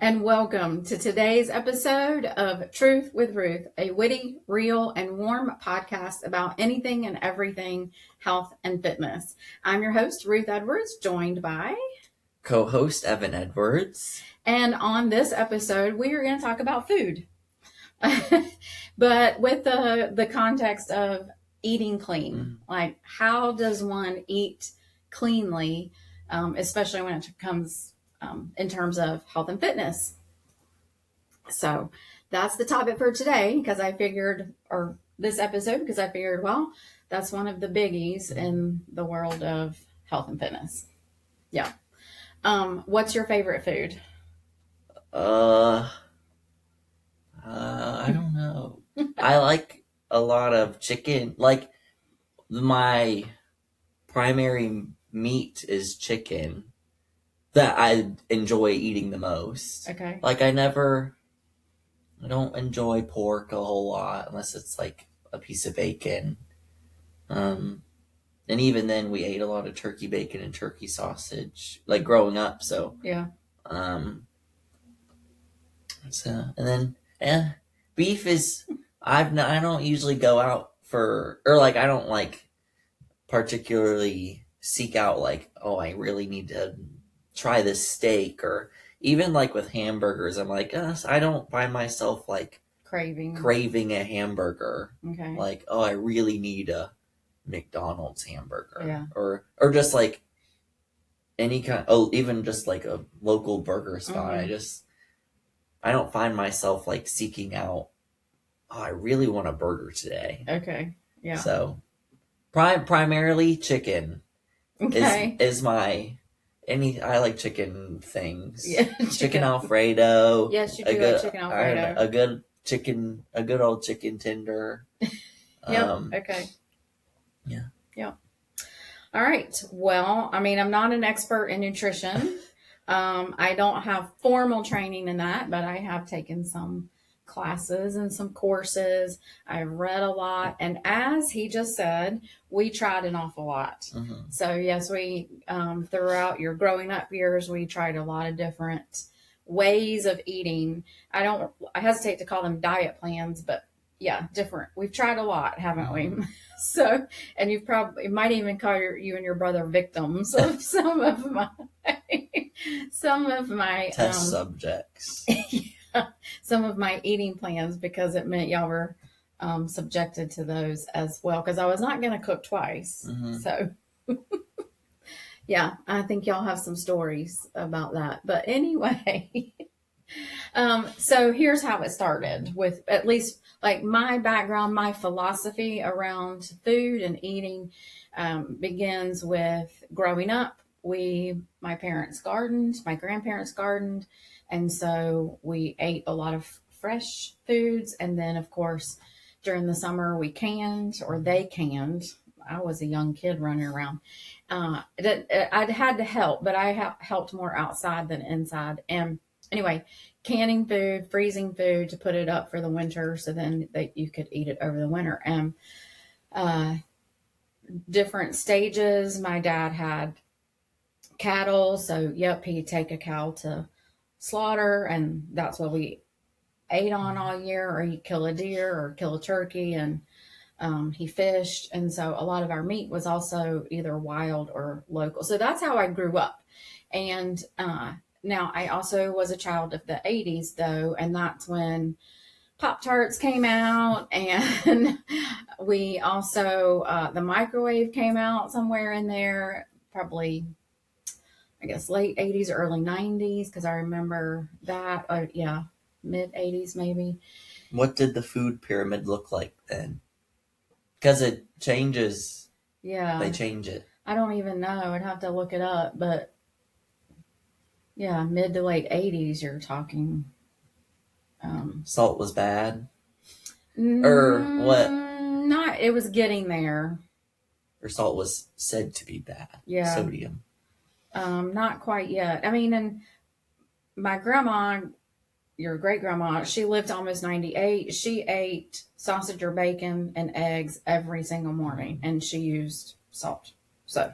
and welcome to today's episode of Truth with Ruth, a witty, real, and warm podcast about anything and everything health and fitness. I'm your host, Ruth Edwards, joined by co-host Evan Edwards. And on this episode, we are going to talk about food, but with the context of eating clean. Like, how does one eat cleanly, especially when it comes in terms of health and fitness? So that's the topic for today, because I figured, or this episode, because I figured, well, that's one of the biggies in the world of health and fitness. Yeah. What's your favorite food? I don't know. I like a lot of chicken. Like, my primary meat is chicken that I enjoy eating the most. Okay. Like, I don't enjoy pork a whole lot unless it's like a piece of bacon. And even then we ate a lot of turkey bacon and turkey sausage, like growing up. So, yeah. And then beef is, I don't usually go out for, or like, I don't like particularly seek out like, oh, I really need to try this steak, or even like with hamburgers, I'm like, I don't find myself like craving a hamburger. Okay. Like, oh, I really need a McDonald's hamburger. Yeah. Or just like any kind, even just like a local burger spot. Mm-hmm. I don't find myself like seeking out, oh, I really want a burger today. Okay. Yeah. So primarily chicken. Okay. is my I like chicken things. Yeah, chicken Alfredo. Yes, you do like chicken Alfredo. A good old chicken tender. Yep. Okay. Yeah. Yep. All right. Well, I mean, I'm not an expert in nutrition. I don't have formal training in that, but I have taken some classes and some courses. I've read a lot. And as he just said, we tried an awful lot. Mm-hmm. So yes, we, throughout your growing up years, we tried a lot of different ways of eating. I hesitate to call them diet plans, but yeah, different. We've tried a lot, haven't we? So, and you've probably, might even call you and your brother victims of some of my test subjects. Yeah, some of my eating plans, because it meant y'all were subjected to those as well, because I was not going to cook twice. Mm-hmm. So yeah, I think y'all have some stories about that. But anyway, so here's how it started, with at least like my background, my philosophy around food and eating begins with growing up. My parents gardened, my grandparents gardened, and so we ate a lot of fresh foods. And then, of course, during the summer, we canned, or they canned. I was a young kid running around. I'd had to help, but I helped more outside than inside. And anyway, canning food, freezing food to put it up for the winter, so then you could eat it over the winter. And different stages. My dad had cattle, so yep, he'd take a cow to slaughter, and that's what we ate on all year. Or he'd kill a deer or kill a turkey, and he fished, and so a lot of our meat was also either wild or local. So that's how I grew up. And now I also was a child of the 80s, though, and that's when Pop-Tarts came out, and we also the microwave came out somewhere in there, probably I guess late 80s, early 90s, because I remember that. Yeah, mid 80s maybe. What did the food pyramid look like then? Because it changes. Yeah. They change it. I don't even know. I'd have to look it up. But yeah, mid to late 80s, you're talking. Salt was bad? Or what? Not, it was getting there. Or salt was said to be bad. Yeah. Sodium. Not quite yet. I mean, and my grandma, your great grandma, she lived almost 98. She ate sausage or bacon and eggs every single morning, and she used salt. So,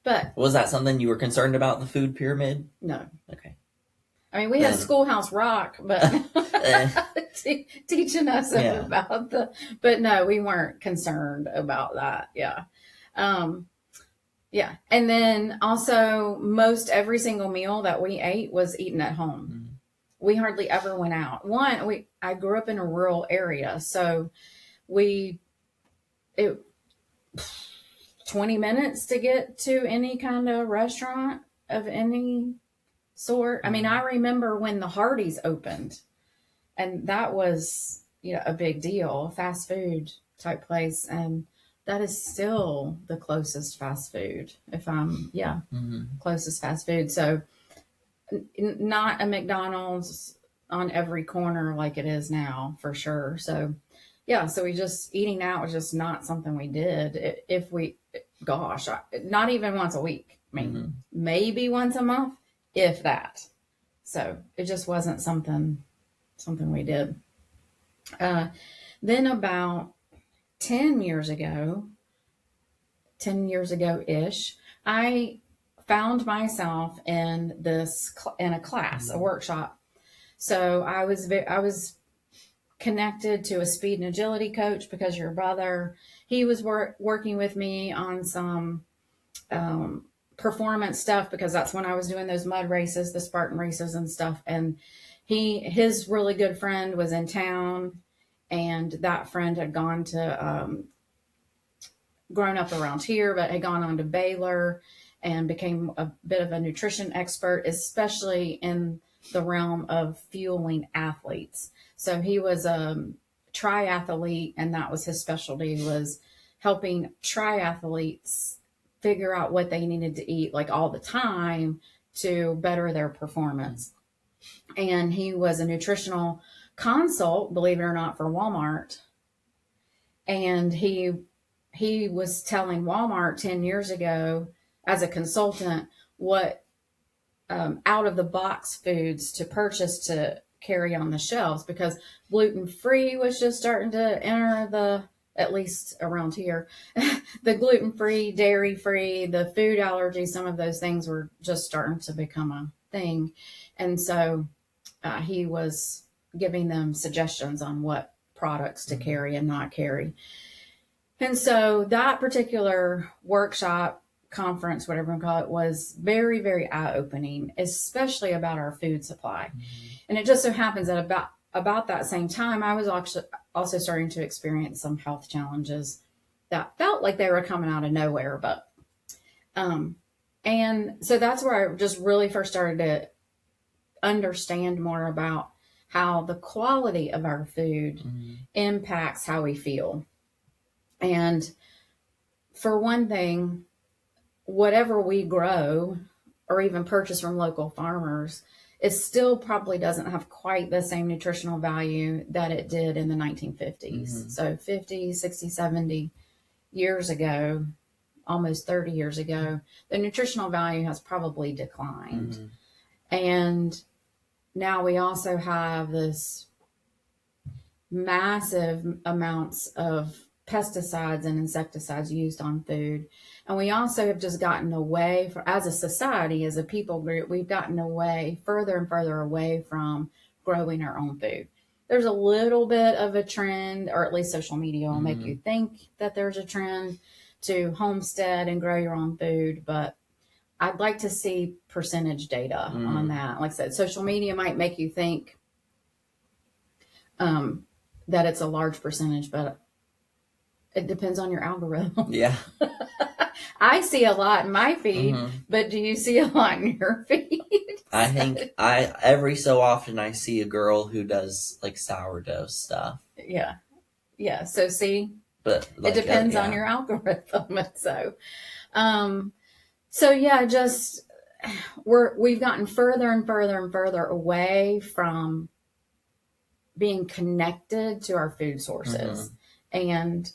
But Was that something you were concerned about, the food pyramid? no. Okay. I mean, we had Schoolhouse Rock, but teaching us about but no, we weren't concerned about that. Yeah. Yeah. And then also most every single meal that we ate was eaten at home. Mm-hmm. We hardly ever went out. I grew up in a rural area, so it 20 minutes to get to any kind of restaurant of any sort. I mean, I remember when the Hardee's opened, and that was, a big deal, fast food type place. And that is still the closest fast food, closest fast food. So not a McDonald's on every corner like it is now, for sure. So so we just, eating out was just not something we did. If we, not even once a week. I mean, maybe once a month, if that. So it just wasn't something we did. Then about 10 years ago-ish, I found myself in a class, a workshop. So I was connected to a speed and agility coach because your brother, he was working with me on some performance stuff, because that's when I was doing those mud races, the Spartan races and stuff. And his really good friend was in town, and that friend had gone to grown up around here, but had gone on to Baylor and became a bit of a nutrition expert, especially in the realm of fueling athletes. So he was a triathlete, and that was his specialty, was helping triathletes figure out what they needed to eat, like all the time, to better their performance. And he was a nutritional consult, believe it or not, for Walmart. And he was telling Walmart 10 years ago as a consultant what out of the box foods to purchase to carry on the shelves, because gluten-free was just starting to enter at least around here, the gluten-free, dairy-free, the food allergies, some of those things were just starting to become a thing. And so he was giving them suggestions on what products to carry and not carry. And so that particular workshop, conference, whatever you call it, was very, very eye-opening, especially about our food supply. And it just so happens that about that same time, I was also starting to experience some health challenges that felt like they were coming out of nowhere. But, and so that's where I just really first started to understand more about how the quality of our food impacts how we feel. And for one thing, whatever we grow or even purchase from local farmers, it still probably doesn't have quite the same nutritional value that it did in the 1950s. So 50, 60, 70 years ago, almost 30 years ago, the nutritional value has probably declined. And now we also have this massive amounts of pesticides and insecticides used on food. And we also have just gotten away as a society, as a people group, we've gotten away further and further away from growing our own food. There's a little bit of a trend, or at least social media will make you think that there's a trend to homestead and grow your own food, but I'd like to see percentage data on that. Like I said, social media might make you think that it's a large percentage, but it depends on your algorithm. Yeah. I see a lot in my feed, but do you see a lot in your feed? I think every so often I see a girl who does like sourdough stuff. Yeah. Yeah. So see, but like, it depends on your algorithm. So yeah, just we've gotten further and further and further away from being connected to our food sources. And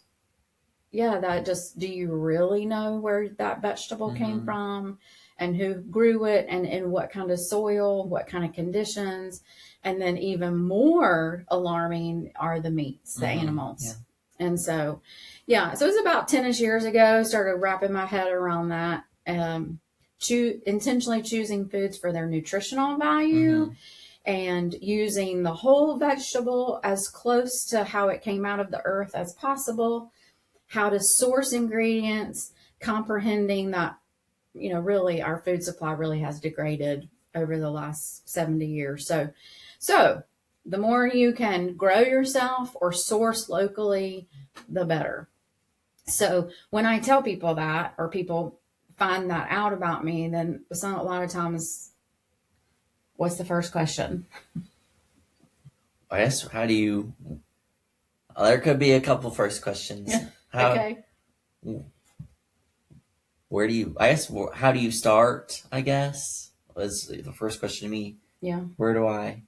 yeah, that just, do you really know where that vegetable came from and who grew it and in what kind of soil, what kind of conditions? And then even more alarming are the meats, the animals. Yeah. And so, yeah, so it was about 10-ish years ago, started wrapping my head around that. intentionally choosing foods for their nutritional value, and using the whole vegetable as close to how it came out of the earth as possible, how to source ingredients, comprehending that, really our food supply really has degraded over the last 70 years. So the more you can grow yourself or source locally, the better. So when I tell people that, or people find that out about me, then a lot of times, what's the first question? I guess, how do you, there could be a couple first questions. Okay. How do you start, I guess, was the first question to me. Yeah. Where do I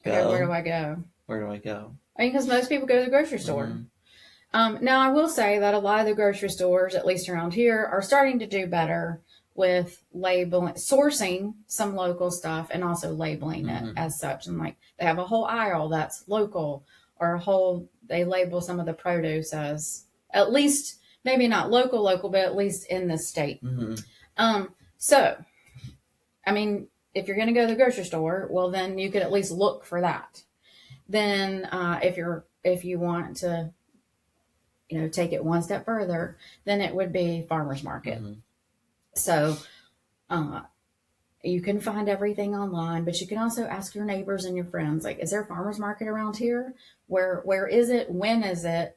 go? Okay, where do I go? Where do I go? I mean, because most people go to the grocery store. Now, I will say that a lot of the grocery stores, at least around here, are starting to do better with labeling, sourcing some local stuff, and also labeling it as such. And like, they have a whole aisle that's local, or they label some of the produce as, at least, maybe not local, but at least in the state. So, I mean, if you're going to go to the grocery store, well, then you could at least look for that. Then, if you want to, take it one step further, then it would be farmer's market. So, you can find everything online, but you can also ask your neighbors and your friends, like, is there a farmer's market around here? Where is it? When is it?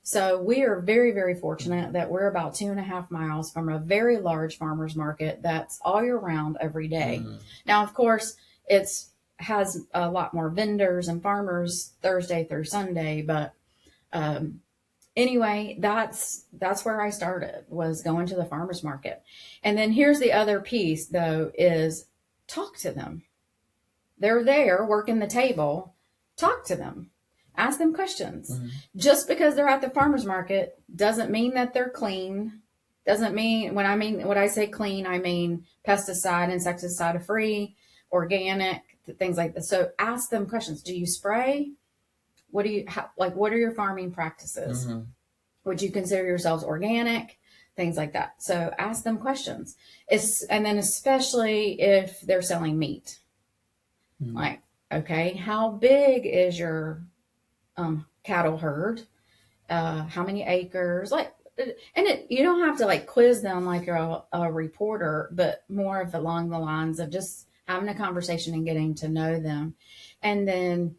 So we are very, very fortunate that we're about 2.5 miles from a very large farmer's market that's all year round, every day. Now, of course, has a lot more vendors and farmers Thursday through Sunday, but anyway, that's where I started, was going to the farmer's market. And then here's the other piece, though, is talk to them. They're there working the table. Talk to them. Ask them questions. Just because they're at the farmer's market doesn't mean that they're clean. Doesn't mean, when I say clean, I mean pesticide, insecticide free, organic, things like this. So ask them questions. Do you spray? What are your farming practices? Would you consider yourselves organic? Things like that. So ask them questions. And then especially if they're selling meat. Like, okay, how big is your cattle herd? How many acres? You don't have to quiz them like you're a reporter, but more of along the lines of just having a conversation and getting to know them. And then,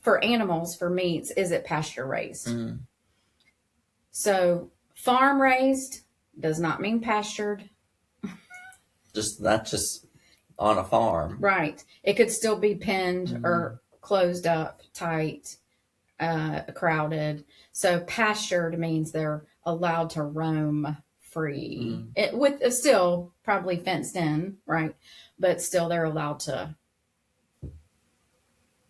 for animals, for meats, is it pasture raised? So farm raised does not mean pastured. That's just on a farm. Right. It could still be penned or closed up, tight, crowded. So pastured means they're allowed to roam free. With still probably fenced in, right? But still they're allowed to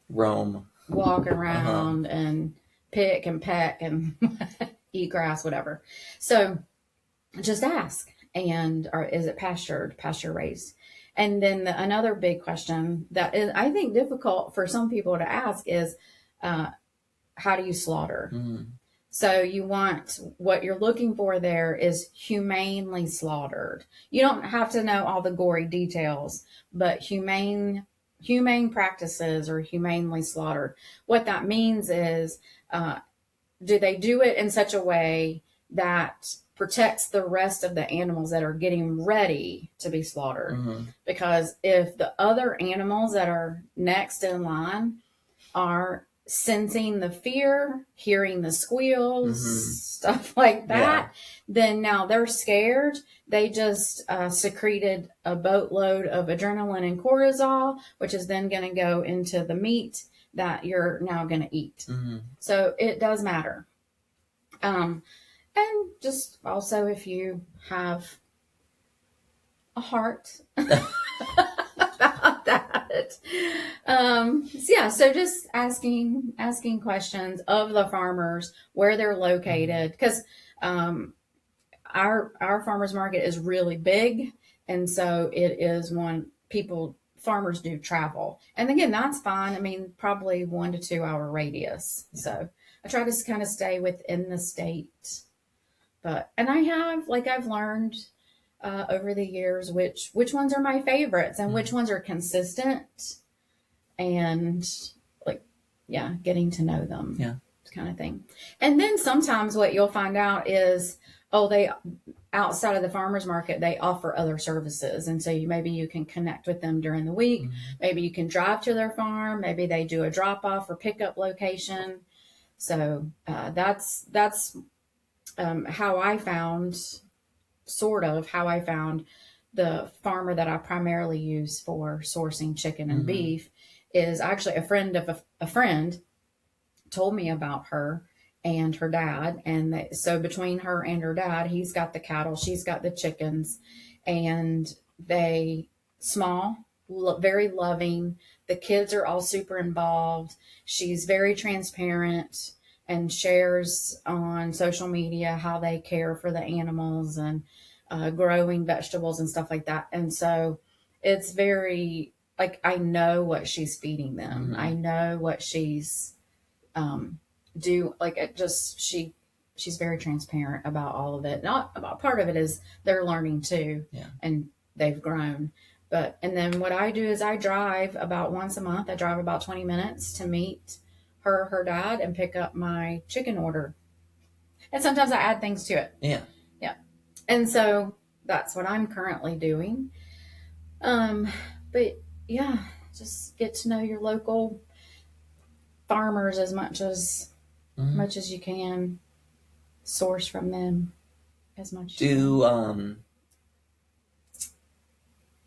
roam, walk around and pick and peck and eat grass, whatever. So just ask. Or is it pasture raised? And then another big question that is, I think, difficult for some people to ask is, how do you slaughter? So what you're looking for there is humanely slaughtered. You don't have to know all the gory details, but humane practices, or humanely slaughtered. What that means is, do they do it in such a way that protects the rest of the animals that are getting ready to be slaughtered? Because if the other animals that are next in line are sensing the fear, hearing the squeals, stuff like that, then now they're scared. They just secreted a boatload of adrenaline and cortisol, which is then going to go into the meat that you're now going to eat. So it does matter. And just also, if you have a heart about that. So just asking questions of the farmers, where they're located, because our farmers market is really big, and so it is farmers do travel, and again, that's fine. I mean, probably 1 to 2 hour radius. So I try to kind of stay within the state, But, and I've learned over the years which ones are my favorites and which ones are consistent, and like, yeah, getting to know them. Yeah. Kind of thing. And then sometimes what you'll find out is, oh, they outside of the farmers market, they offer other services. And so maybe you can connect with them during the week. Maybe you can drive to their farm. Maybe they do a drop off or pickup location. So that's how I found the farmer that I primarily use for sourcing chicken and beef is actually a friend of a friend told me about her and her dad. And so between her and her dad, he's got the cattle, she's got the chickens, and they small, very loving. The kids are all super involved. She's very transparent and shares on social media how they care for the animals and growing vegetables and stuff like that. And so it's very, like, I know what she's feeding them. I know what she's she's very transparent about all of it. Not about, part of it is they're learning too, and they've grown. But, and then what I do is I drive about once a month. I drive about 20 minutes to meet her dad, and pick up my chicken order. And sometimes I add things to it. Yeah. Yeah. And so that's what I'm currently doing. But yeah, just get to know your local farmers as much as you can. Source from them as much.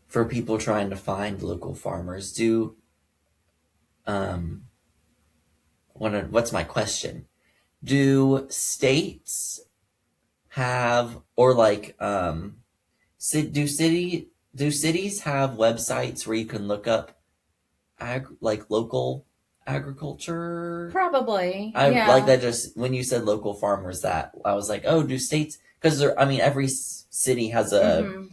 For people trying to find local farmers, what's my question? Do states have, or like, do cities have websites where you can look up local agriculture? Probably. I like that. Just when you said local farmers, that I was like, oh, do states? Because every city has a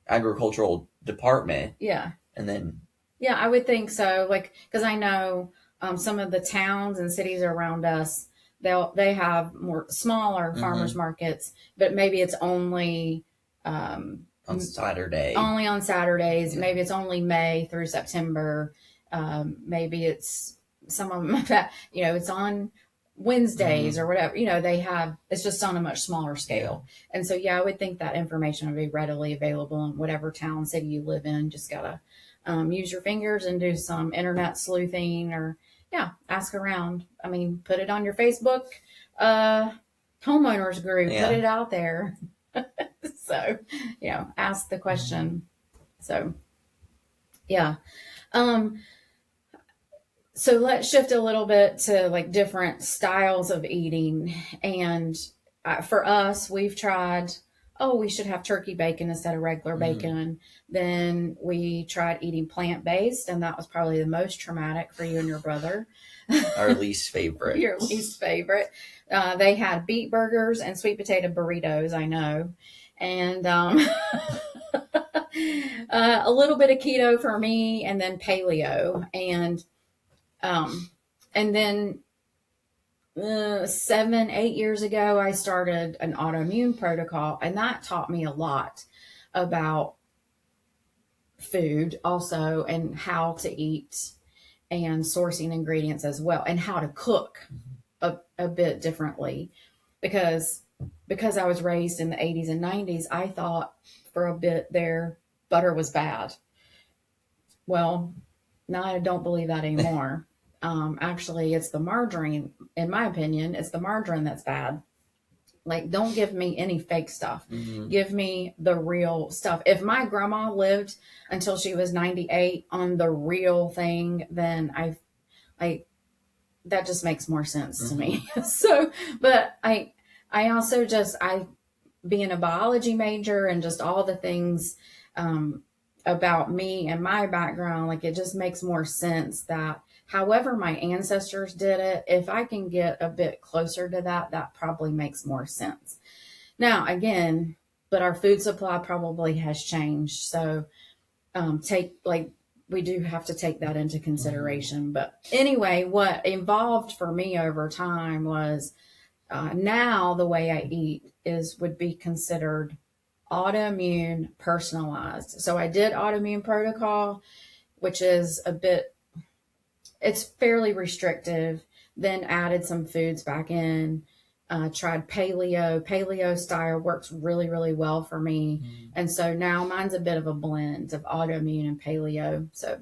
agricultural department. Yeah. And then. Yeah, I would think so. Like, because I know some of the towns and cities around us, they have more smaller farmers markets, but maybe it's only on Saturday. Only on Saturdays. Yeah. Maybe it's only May through September. Maybe it's some of them that, it's on Wednesdays or whatever. It's just on a much smaller scale. And so, I would think that information would be readily available in whatever town, city you live in. Just gotta use your fingers and do some internet sleuthing, or ask around. I mean, put it on your Facebook homeowners group. Put it out there. So, ask the question. So, so let's shift a little bit to like different styles of eating. And for us, we've tried, we should have turkey bacon instead of regular bacon. Then we tried eating plant-based, and that was probably the most traumatic for you and your brother. Our least favorite. Your least favorite. They had beet burgers and sweet potato burritos, I know. And a little bit of keto for me, and then paleo. And then 7-8 years ago, I started an autoimmune protocol, and that taught me a lot about food also, and how to eat, and sourcing ingredients as well, and how to cook a bit differently, because I was raised in the 80s and 90s, I thought for a bit there butter was bad. Well, now I don't believe that anymore. Actually, it's the margarine, in my opinion, it's the margarine that's bad. Like, don't give me any fake stuff. Give me the real stuff. If my grandma lived until she was 98 on the real thing, then that just makes more sense to me. So, but I also being a biology major, and just all the things, about me and my background, like, it just makes more sense that however my ancestors did it, if I can get a bit closer to that, that probably makes more sense. Now, again, but our food supply probably has changed. So we do have to take that into consideration. But anyway, what evolved for me over time was now the way I eat would be considered autoimmune personalized. So I did autoimmune protocol, which is it's fairly restrictive, then added some foods back in, tried paleo style works really, really well for me. And so now mine's a bit of a blend of autoimmune and paleo. So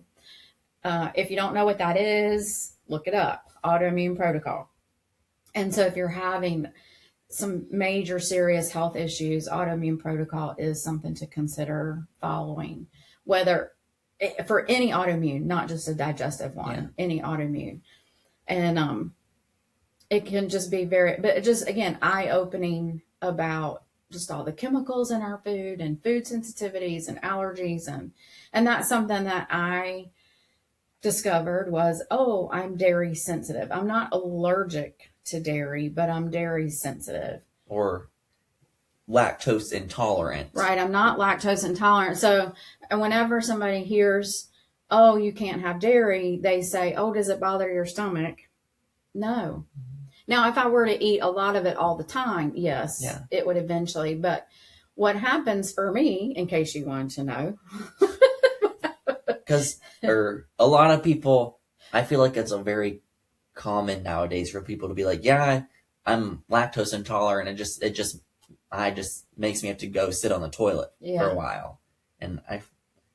if you don't know what that is, look it up, autoimmune protocol. And so if you're having some major serious health issues, autoimmune protocol is something to consider following, whether for any autoimmune, not just a digestive one, any autoimmune. And it can just be but just again, eye-opening about just all the chemicals in our food and food sensitivities and allergies. And that's something that I discovered was, oh, I'm dairy sensitive. I'm not allergic to dairy, but I'm dairy sensitive. Or lactose intolerant. Right. I'm not lactose intolerant. So whenever somebody hears, oh, you can't have dairy, they say, oh, does it bother your stomach? No. Now, if I were to eat a lot of it all the time, yes, it would eventually. But what happens for me, in case you wanted to know, because a lot of people, I feel like it's a very common nowadays for people to be like, yeah, I'm lactose intolerant. It just makes me have to go sit on the toilet for a while. And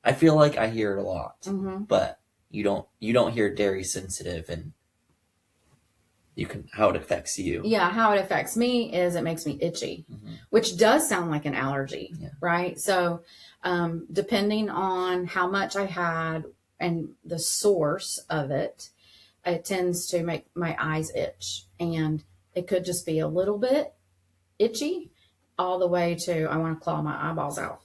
I feel like I hear it a lot, but you don't hear dairy sensitive and how it affects you. Yeah. How it affects me is it makes me itchy, which does sound like an allergy, right? So, depending on how much I had and the source of it, it tends to make my eyes itch, and it could just be a little bit itchy all the way to, I want to claw my eyeballs out.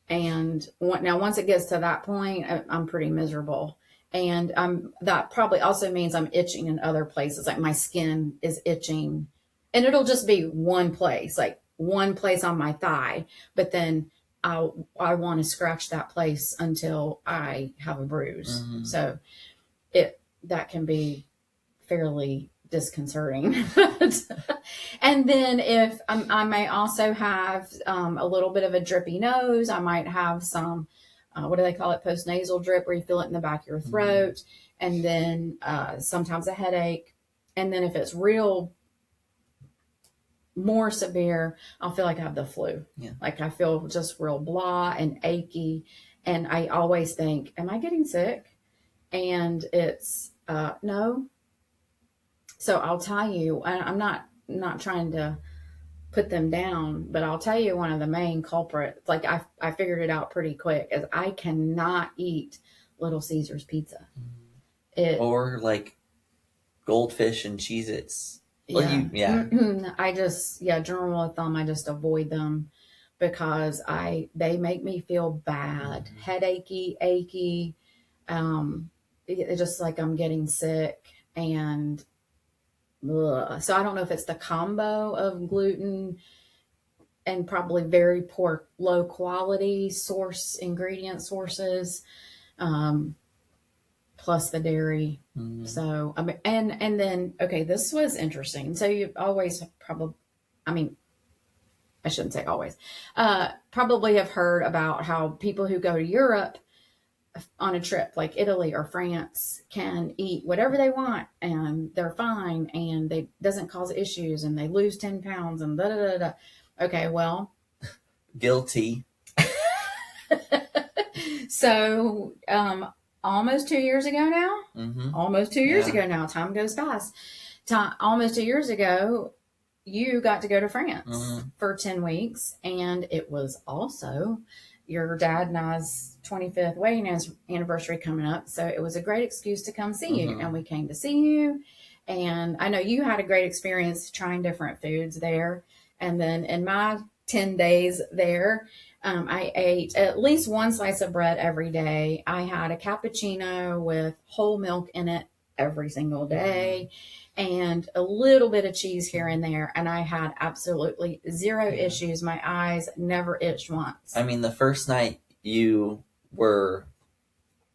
And now once it gets to that point, I'm pretty miserable. And that probably also means I'm itching in other places, like my skin is itching, and it'll just be one place, like one place on my thigh, but then I want to scratch that place until I have a bruise. So that can be fairly disconcerting. And then if I may also have a little bit of a drippy nose, I might have some, what do they call it? Postnasal drip, where you feel it in the back of your throat. And then sometimes a headache. And then if it's more severe, I'll feel like I have the flu. Like I feel just real blah and achy. And I always think, am I getting sick? And it's, no. So I'll tell you, I'm not trying to put them down, but I'll tell you one of the main culprits, like I figured it out pretty quick, is I cannot eat Little Caesars pizza. Or like goldfish and Cheez-Its. I just, general rule of thumb, I just avoid them because they make me feel bad, headachy, achy. It's just like I'm getting sick, and so I don't know if it's the combo of gluten and probably very poor, low quality ingredient sources, plus the dairy. So, I mean, and then, okay, this was interesting. So you've always I shouldn't say always, probably have heard about how people who go to Europe on a trip like Italy or France can eat whatever they want and they're fine and it doesn't cause issues and they lose 10 pounds and da da da da. Okay, well, guilty. So almost 2 years ago now, almost 2 years ago now, time goes fast. Almost 2 years ago, you got to go to France for 10 weeks, and it was also your dad and I's 25th wedding anniversary coming up. So it was a great excuse to come see you. And we came to see you. And I know you had a great experience trying different foods there. And then in my 10 days there, I ate at least one slice of bread every day. I had a cappuccino with whole milk in it every single day and a little bit of cheese here and there. And I had absolutely zero issues. My eyes never itched once. I mean, the first night you were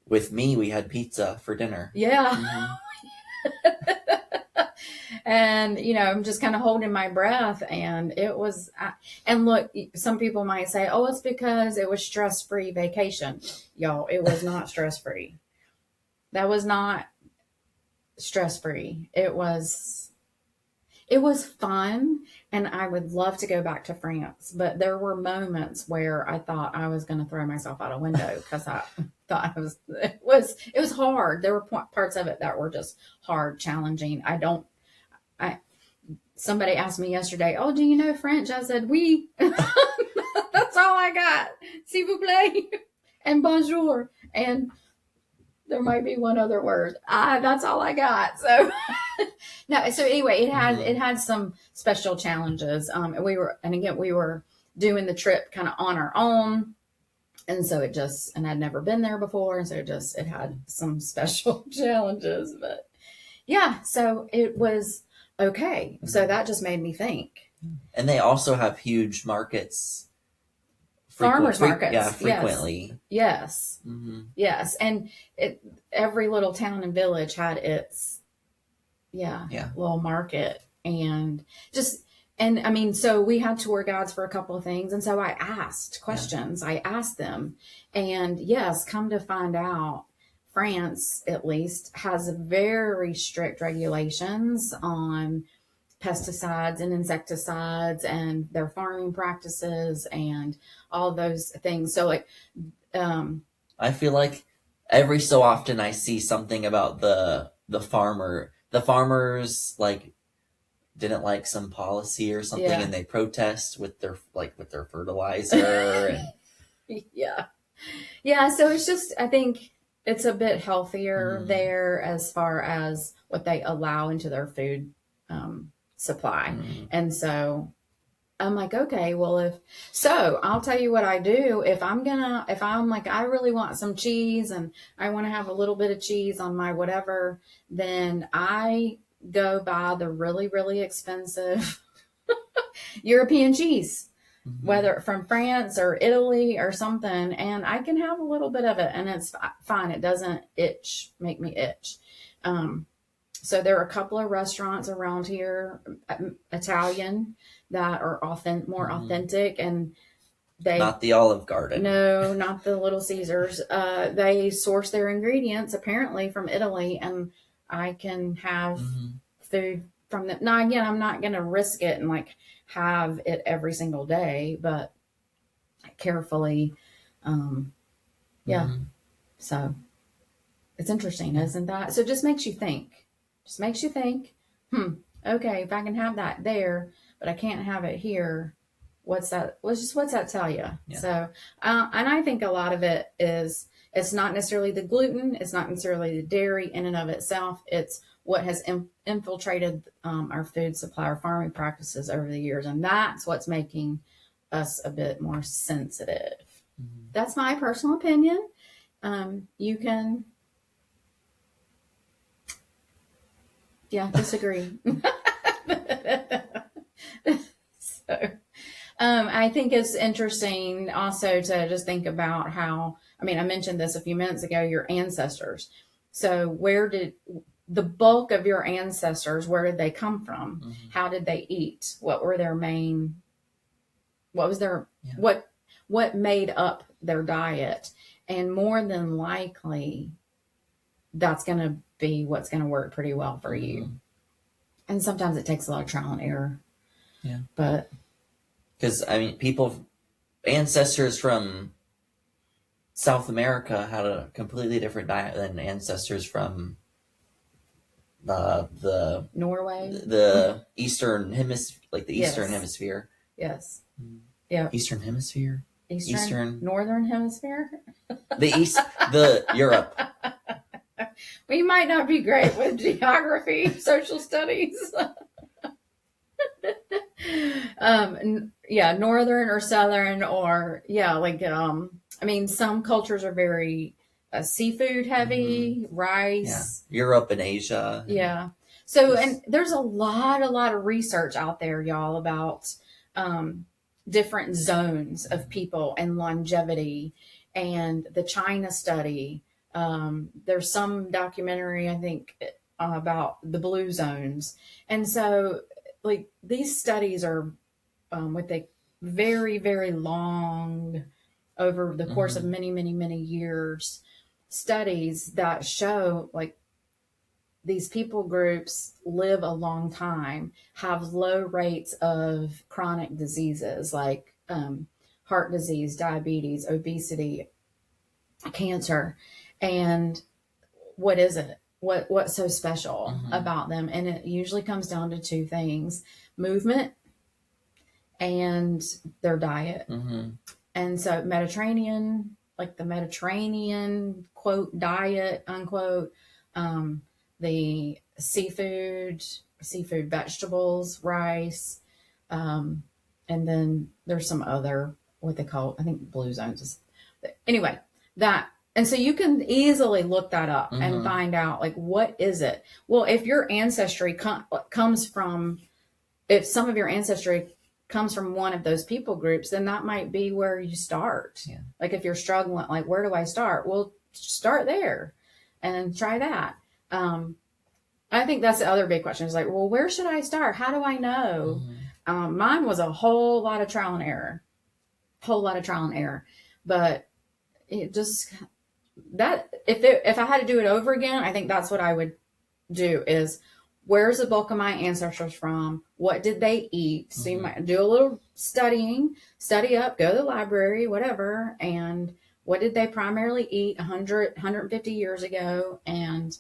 with me, we had pizza for dinner. Yeah. And, I'm just kind of holding my breath. And and look, some people might say, oh, it's because it was stress-free vacation. Y'all, it was not stress-free. That was not stress-free. It was fun, and I would love to go back to France, but there were moments where I thought I was going to throw myself out a window because I thought it was hard. There were parts of it that were just hard, challenging. Somebody asked me yesterday, oh, do you know French? I said, oui. That's all I got. S'il vous plaît. And bonjour. And there might be one other word. That's all I got. So no. So anyway, it had some special challenges. And we were doing the trip kind of on our own. And so and I'd never been there before. And so it had some special challenges, but yeah, so it was okay. So that just made me think. And they also have huge markets. Farmers markets. Yeah, frequently. Yes. Mm-hmm. Yes. And every little town and village had its, little market. And so we had tour guides for a couple of things. And so I asked questions. I asked them. And yes, come to find out, France, at least, has very strict regulations on pesticides and insecticides and their farming practices and all those things. So I feel like every so often I see something about the farmers like didn't like some policy or something, and they protest with their fertilizer and so it's just, I think it's a bit healthier there as far as what they allow into their food supply. And so I'm like, okay, well, I'll tell you what I do. If I'm like, I really want some cheese and I want to have a little bit of cheese on my whatever, then I go buy the really, really expensive European cheese, whether from France or Italy or something, and I can have a little bit of it and it's fine. It doesn't make me itch. So there are a couple of restaurants around here, Italian, that are more authentic, and not the Olive Garden. No, not the Little Caesars. They source their ingredients apparently from Italy, and I can have food from them. Now, again, I'm not going to risk it and like have it every single day, but carefully. So it's interesting, isn't that? So it just makes you think. Okay, if I can have that there, but I can't have it here, what's that tell you? Yeah. So, and I think a lot of it is, it's not necessarily the gluten, it's not necessarily the dairy in and of itself, it's what has infiltrated our food supply, our farming practices over the years, and that's what's making us a bit more sensitive. That's my personal opinion. You can disagree. So I think it's interesting also to just think about how, I mentioned this a few minutes ago, your ancestors. So where did the bulk of your ancestors, where did they come from? How did they eat? What was their what made up their diet? And more than likely, that's going to be what's going to work pretty well for you. And sometimes it takes a lot of trial and error. Yeah. But because ancestors from South America had a completely different diet than ancestors from the Norway, the Eastern Hemisphere, like the Eastern Hemisphere. Yes. Yeah. Eastern Hemisphere. Eastern Northern Hemisphere. The Europe. We might not be great with geography, social studies. Northern or southern, or some cultures are very seafood heavy, rice. Yeah. Europe and Asia. Yeah. So, and there's a lot of research out there, y'all, about different zones of people and longevity, and the China study. There's some documentary, I think about the blue zones. And so, like, these studies are with a very, very long, over the course of many, many, many years, studies that show like these people groups live a long time, have low rates of chronic diseases like heart disease, diabetes, obesity, cancer. And what is it? What's so special about them? And it usually comes down to two things: movement and their diet. And so Mediterranean, like the Mediterranean quote diet unquote, the seafood, vegetables, rice, and then there's some other what they call, I think blue zones is, anyway, that. And so you can easily look that up and find out like what is it. Well, if your ancestry comes from, if some of your ancestry comes from one of those people groups, then that might be where you start. Yeah. Like if you're struggling, like where do I start? Well, start there and try that. I think that's the other big question is like, well, where should I start? How do I know? Mine was a whole lot of trial and error, but it just, that if I had to do it over again, I think that's what I would do is, where's the bulk of my ancestors from? What did they eat? So you might do a little study up, go to the library, whatever. And what did they primarily eat 100, 150 years ago? And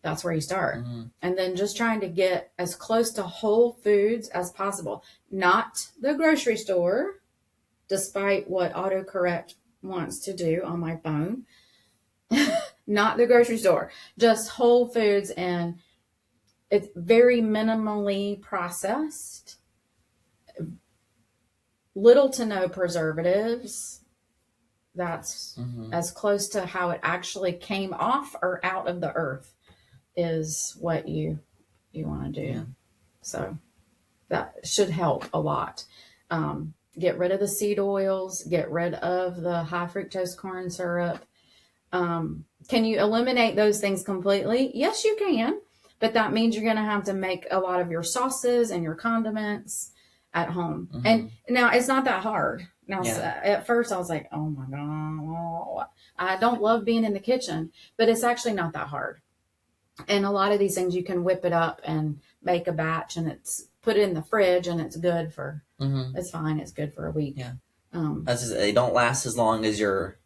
that's where you start. And then just trying to get as close to whole foods as possible, not the grocery store, despite what autocorrect wants to do on my phone. Not the grocery store, just whole foods, and it's very minimally processed, little to no preservatives. That's as close to how it actually came off or out of the earth is what you want to do. Yeah. So that should help a lot. Get rid of the seed oils, get rid of the high fructose corn syrup. Can you eliminate those things completely? Yes, you can. But that means you're going to have to make a lot of your sauces and your condiments at home. And now it's not that hard. Now, at first I was like, oh my God, I don't love being in the kitchen, but it's actually not that hard. And a lot of these things you can whip it up and make a batch, and it's put it in the fridge, and it's good for, it's fine. It's good for a week. Yeah. They don't last as long as your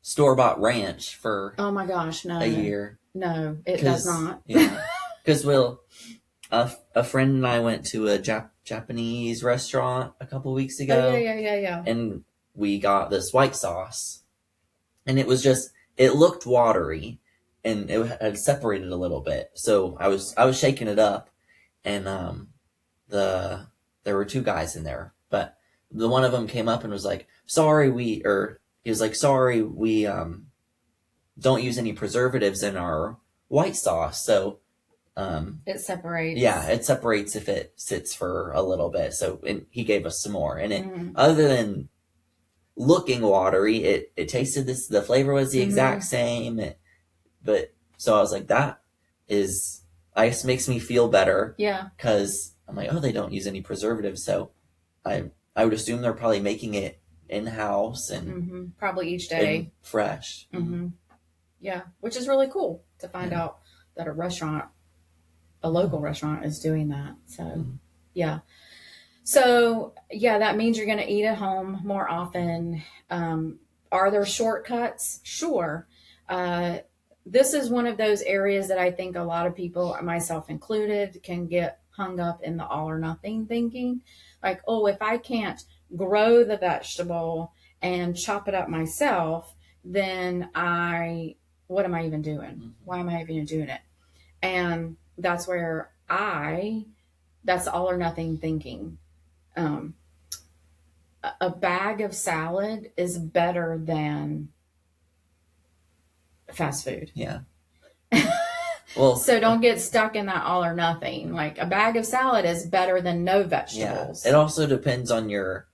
store-bought ranch for oh my gosh, no, a year. No, it does not. Yeah. Because a friend and I went to a Japanese restaurant a couple weeks ago. Oh, yeah. And we got this white sauce, and it looked watery, and it had separated a little bit. So I was shaking it up, and there were two guys in there, but the one of them came up and was like, sorry, we don't use any preservatives in our white sauce. So it separates. Yeah, it separates if it sits for a little bit. So, and he gave us some more, and it other than looking watery, it tasted the flavor was the exact same. But so I was like, that is, I guess, makes me feel better. Yeah. Because I'm like, oh, they don't use any preservatives, so I would assume they're probably making it in house and probably each day and fresh. Yeah, which is really cool to find out that a local restaurant is doing that. So yeah. So yeah, that means you're going to eat at home more often. Are there shortcuts? Sure. This is one of those areas that I think a lot of people, myself included, can get hung up in the all or nothing thinking. Like, oh, if I can't grow the vegetable and chop it up myself, then what am I even doing? Why am I even doing it? And that's where that's all or nothing thinking. A bag of salad is better than fast food. Yeah. Well, so don't get stuck in that all or nothing. Like a bag of salad is better than no vegetables. Yeah. It also depends on your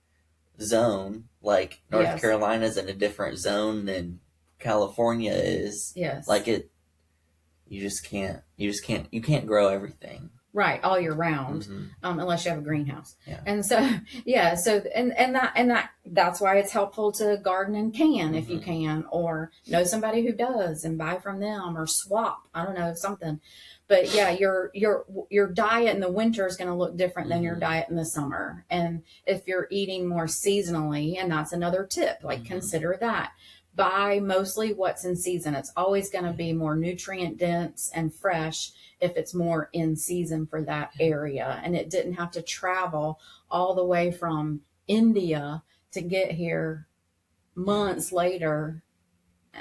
zone. Like North Carolina's in a different zone than California is. Yes. Like you can't grow everything. Right, all year round, Mm-hmm. Unless you have a greenhouse. Yeah. And so, yeah, so that's why it's helpful to garden and can if you can, or know somebody who does and buy from them or swap. I don't know, something. But yeah, your diet in the winter is going to look different than your diet in the summer. And if you're eating more seasonally, and that's another tip, like consider that. Buy mostly what's in season. It's always going to be more nutrient dense and fresh if it's more in season for that area. And it didn't have to travel all the way from India to get here months later.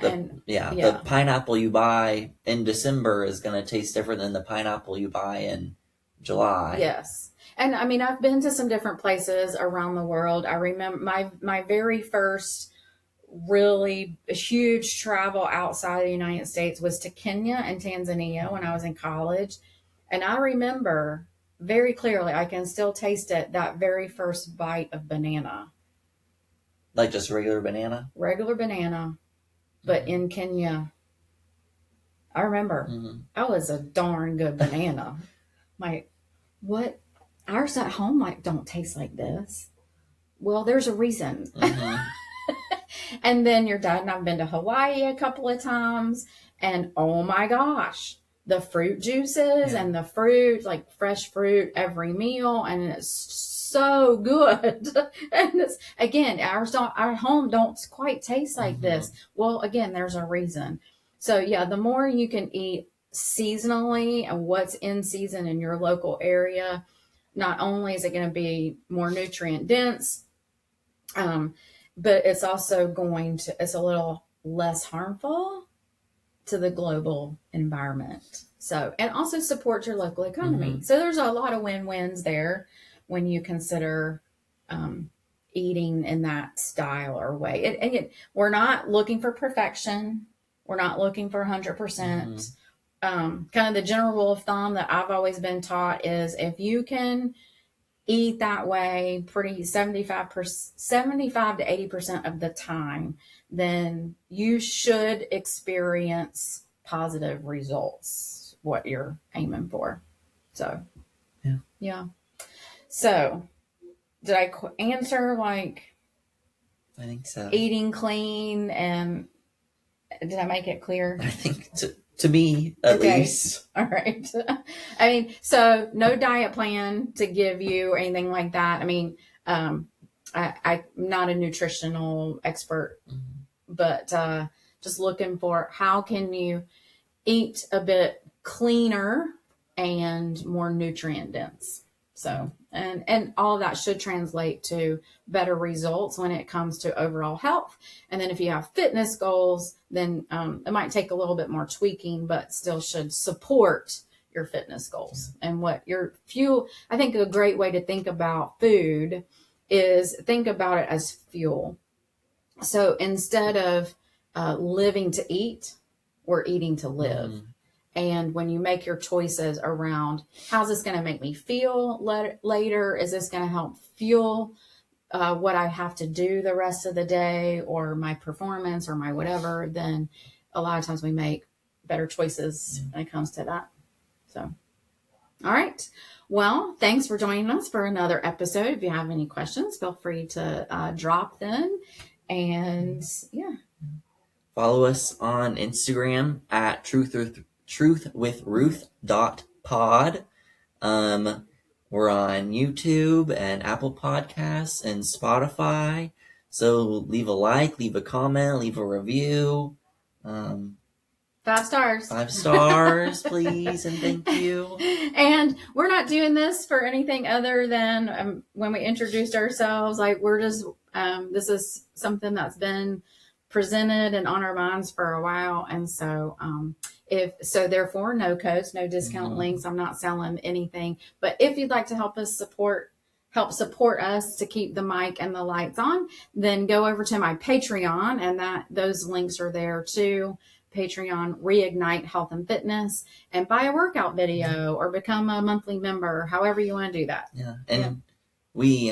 The pineapple you buy in December is going to taste different than the pineapple you buy in July. Yes. And I mean, I've been to some different places around the world. I remember my very first really huge travel outside the United States was to Kenya and Tanzania when I was in college. And I remember very clearly, I can still taste it, that very first bite of banana. Like just regular banana? Regular banana, but in Kenya. I remember that was a darn good banana. Like, what? Ours at home don't taste like this. Well, there's a reason. And then your dad and I've been to Hawaii a couple of times, and oh my gosh, the fruit juices and the fruit, like fresh fruit every meal, and it's so good. And it's, again, our home don't quite taste like this. Well, again, there's a reason. So yeah, the more you can eat seasonally and what's in season in your local area, not only is it going to be more nutrient dense, but it's also it's a little less harmful to the global environment. So, and also supports your local economy. So there's a lot of win-wins there when you consider eating in that style or way. We're not looking for perfection. We're not looking for 100%. Kind of the general rule of thumb that I've always been taught is if you can eat that way pretty 75 to 80% of the time, then you should experience positive results, what you're aiming for. So, yeah. So, did I answer like I think so. Eating clean, and did I make it clear? I think to me, at least. All right. I mean, so no diet plan to give you or anything like that. I mean, I'm not a nutritional expert, but just looking for how can you eat a bit cleaner and more nutrient dense. So, and all of that should translate to better results when it comes to overall health. And then if you have fitness goals, then it might take a little bit more tweaking, but still should support your fitness goals. And what your fuel, I think a great way to think about food is think about it as fuel. So instead of living to eat, we're eating to live. And when you make your choices around how's this going to make me feel later, is this going to help fuel what I have to do the rest of the day or my performance or my whatever, then a lot of times we make better choices when it comes to that. So, all right. Well, thanks for joining us for another episode. If you have any questions, feel free to drop them. And yeah. Follow us on Instagram at truthwithruth.pod. We're on YouTube and Apple Podcasts and Spotify. So leave a like, leave a comment, leave a review. 5 stars. 5 stars, please, and thank you. And we're not doing this for anything other than when we introduced ourselves, like we're just, this is something that's been presented and on our minds for a while. And so, therefore no codes, no discount links. I'm not selling anything, but if you'd like to help support us to keep the mic and the lights on, then go over to my Patreon, and those links are there too. Patreon, Reignite Health and Fitness, and buy a workout video or become a monthly member, however you want to do that. Yeah. And we,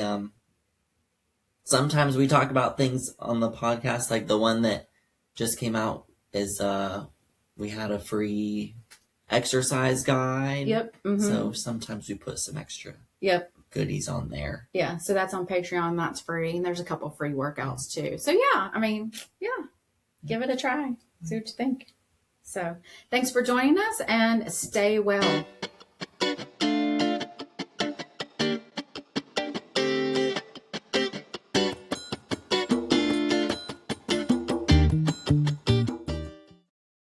sometimes we talk about things on the podcast, like the one that just came out is, we had a free exercise guide. Yep. Mm-hmm. So sometimes we put some extra Yep. goodies on there. Yeah. So that's on Patreon. That's free. And there's a couple free workouts too. So yeah, I mean, yeah, give it a try. See what you think. So thanks for joining us and stay well.